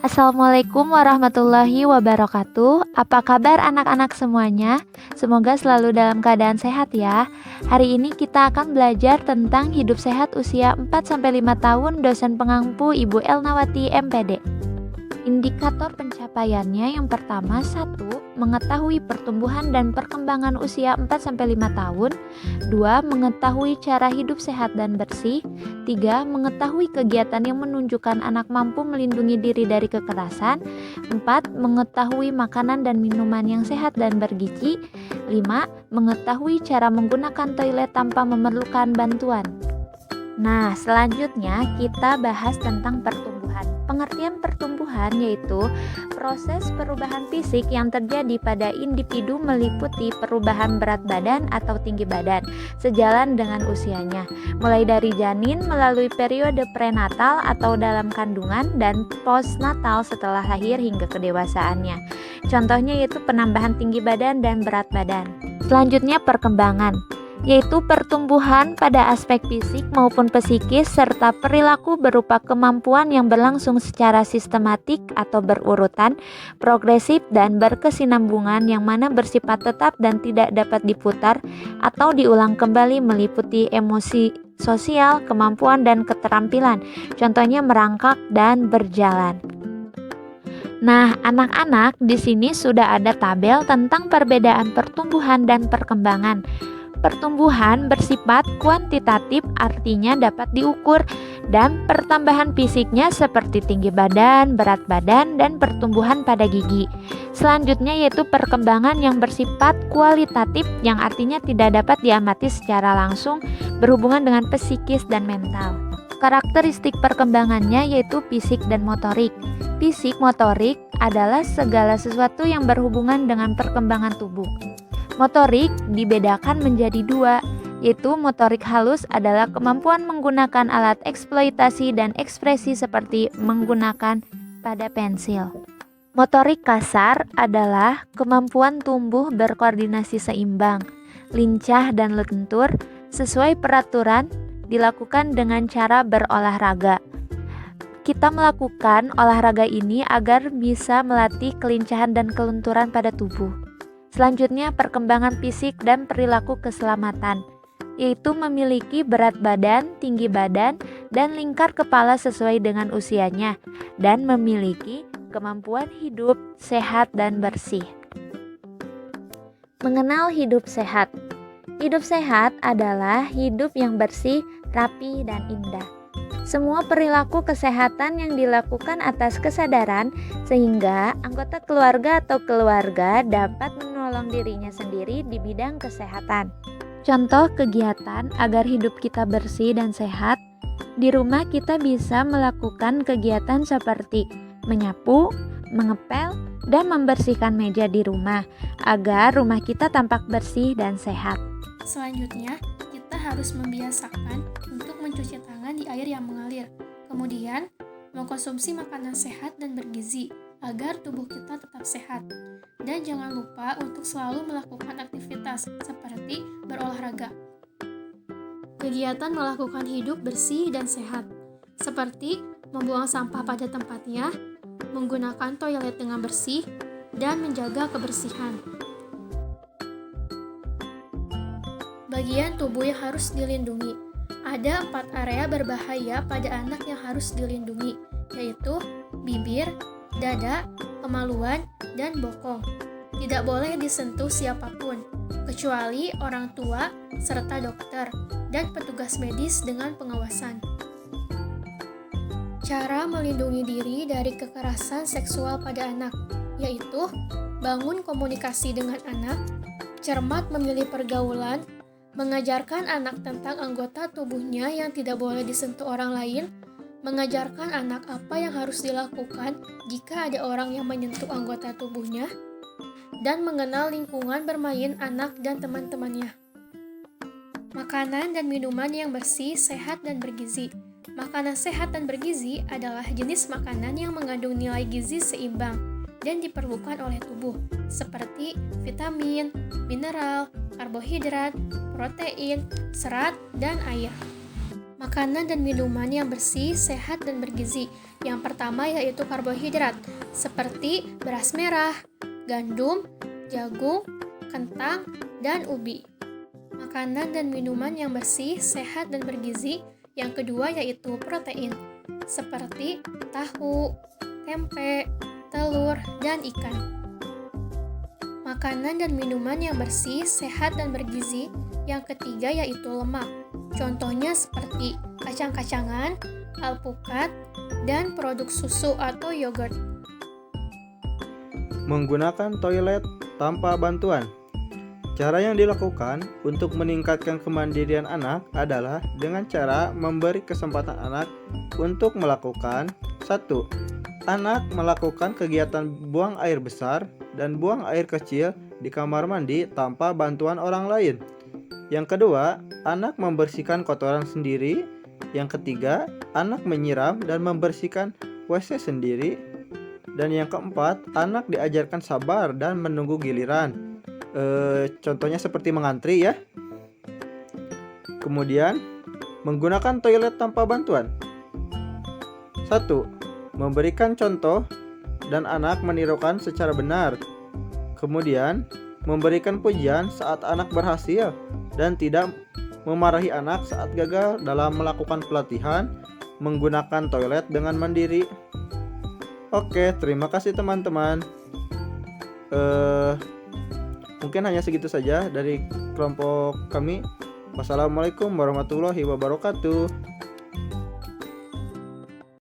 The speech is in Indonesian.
Assalamualaikum warahmatullahi wabarakatuh. Apa kabar anak-anak semuanya? Semoga selalu dalam keadaan sehat ya. Hari ini kita akan belajar tentang hidup sehat usia 4-5 tahun dosen pengampu Ibu Elnawati MPD. Indikator pencapaiannya yang pertama, 1. Mengetahui pertumbuhan dan perkembangan usia 4-5 tahun. 2. Mengetahui cara hidup sehat dan bersih. 3. Mengetahui kegiatan yang menunjukkan anak mampu melindungi diri dari kekerasan. 4. Mengetahui makanan dan minuman yang sehat dan bergizi. 5. Mengetahui cara menggunakan toilet tanpa memerlukan bantuan. Nah, selanjutnya kita bahas tentang pertumbuhan. Pengertian pertumbuhan yaitu proses perubahan fisik yang terjadi pada individu meliputi perubahan berat badan atau tinggi badan sejalan dengan usianya, mulai dari janin melalui periode prenatal atau dalam kandungan dan postnatal setelah lahir hingga kedewasaannya. Contohnya yaitu penambahan tinggi badan dan berat badan. Selanjutnya perkembangan, yaitu pertumbuhan pada aspek fisik maupun psikis serta perilaku berupa kemampuan yang berlangsung secara sistematik atau berurutan, progresif dan berkesinambungan yang mana bersifat tetap dan tidak dapat diputar atau diulang kembali meliputi emosi sosial, kemampuan dan keterampilan. Contohnya merangkak dan berjalan. Nah, anak-anak, di sini sudah ada tabel tentang perbedaan pertumbuhan dan perkembangan. Pertumbuhan bersifat kuantitatif, artinya dapat diukur, dan pertambahan fisiknya seperti tinggi badan, berat badan, dan pertumbuhan pada gigi. Selanjutnya yaitu perkembangan yang bersifat kualitatif, yang artinya tidak dapat diamati secara langsung, berhubungan dengan psikis dan mental. Karakteristik perkembangannya yaitu fisik dan motorik. Fisik motorik adalah segala sesuatu yang berhubungan dengan perkembangan tubuh. Motorik dibedakan menjadi dua, yaitu motorik halus adalah kemampuan menggunakan alat eksploitasi dan ekspresi seperti menggunakan pada pensil. Motorik kasar adalah kemampuan tumbuh berkoordinasi seimbang, lincah dan lentur sesuai peraturan dilakukan dengan cara berolahraga. Kita melakukan olahraga ini agar bisa melatih kelincahan dan kelenturan pada tubuh. Selanjutnya perkembangan fisik dan perilaku keselamatan, yaitu memiliki berat badan, tinggi badan, dan lingkar kepala sesuai dengan usianya, dan memiliki kemampuan hidup sehat dan bersih. Mengenal hidup sehat. Hidup sehat adalah hidup yang bersih, rapi, dan indah. Semua perilaku kesehatan yang dilakukan atas kesadaran sehingga anggota keluarga atau keluarga dapat menolong dirinya sendiri di bidang kesehatan. Contoh kegiatan agar hidup kita bersih dan sehat. Di rumah kita bisa melakukan kegiatan seperti menyapu, mengepel, dan membersihkan meja di rumah agar rumah kita tampak bersih dan sehat. Selanjutnya, kita harus membiasakan untuk mencuci tangan di air yang mengalir. Kemudian, mengkonsumsi makanan sehat dan bergizi agar tubuh kita tetap sehat. Dan jangan lupa untuk selalu melakukan aktivitas seperti berolahraga. Kegiatan melakukan hidup bersih dan sehat, seperti membuang sampah pada tempatnya, menggunakan toilet dengan bersih, dan menjaga kebersihan. Bagian tubuh yang harus dilindungi. Ada 4 area berbahaya pada anak yang harus dilindungi, yaitu bibir, dada, kemaluan, dan bokong. Tidak boleh disentuh siapapun, kecuali orang tua serta dokter dan petugas medis dengan pengawasan. Cara melindungi diri dari kekerasan seksual pada anak, yaitu bangun komunikasi dengan anak, cermat memilih pergaulan, mengajarkan anak tentang anggota tubuhnya yang tidak boleh disentuh orang lain, mengajarkan anak apa yang harus dilakukan jika ada orang yang menyentuh anggota tubuhnya, dan mengenal lingkungan bermain anak dan teman-temannya. Makanan dan minuman yang bersih, sehat, dan bergizi. Makanan sehat dan bergizi adalah jenis makanan yang mengandung nilai gizi seimbang dan diperlukan oleh tubuh, seperti vitamin, mineral, karbohidrat, protein, serat, dan air. Makanan dan minuman yang bersih, sehat, dan bergizi. Yang pertama yaitu karbohidrat, seperti beras merah, gandum, jagung, kentang, dan ubi. Makanan dan minuman yang bersih, sehat, dan bergizi. Yang kedua yaitu protein, seperti tahu, tempe, telur, dan ikan. Makanan dan minuman yang bersih, sehat, dan bergizi. Yang ketiga yaitu lemak. Contohnya seperti kacang-kacangan, alpukat, dan produk susu atau yogurt. Menggunakan toilet tanpa bantuan. Cara yang dilakukan untuk meningkatkan kemandirian anak adalah dengan cara memberi kesempatan anak untuk melakukan 1. Anak melakukan kegiatan buang air besar dan buang air kecil di kamar mandi tanpa bantuan orang lain. Yang kedua, anak membersihkan kotoran sendiri. Yang ketiga, anak menyiram dan membersihkan WC sendiri. Dan yang keempat, anak diajarkan sabar dan menunggu giliran. Contohnya seperti mengantri ya. Kemudian, menggunakan toilet tanpa bantuan. 1. Memberikan contoh dan anak menirukan secara benar. Kemudian, memberikan pujian saat anak berhasil dan tidak memarahi anak saat gagal dalam melakukan pelatihan menggunakan toilet dengan mandiri. Oke, terima kasih teman-teman. Mungkin hanya segitu saja dari kelompok kami. Wassalamualaikum warahmatullahi wabarakatuh.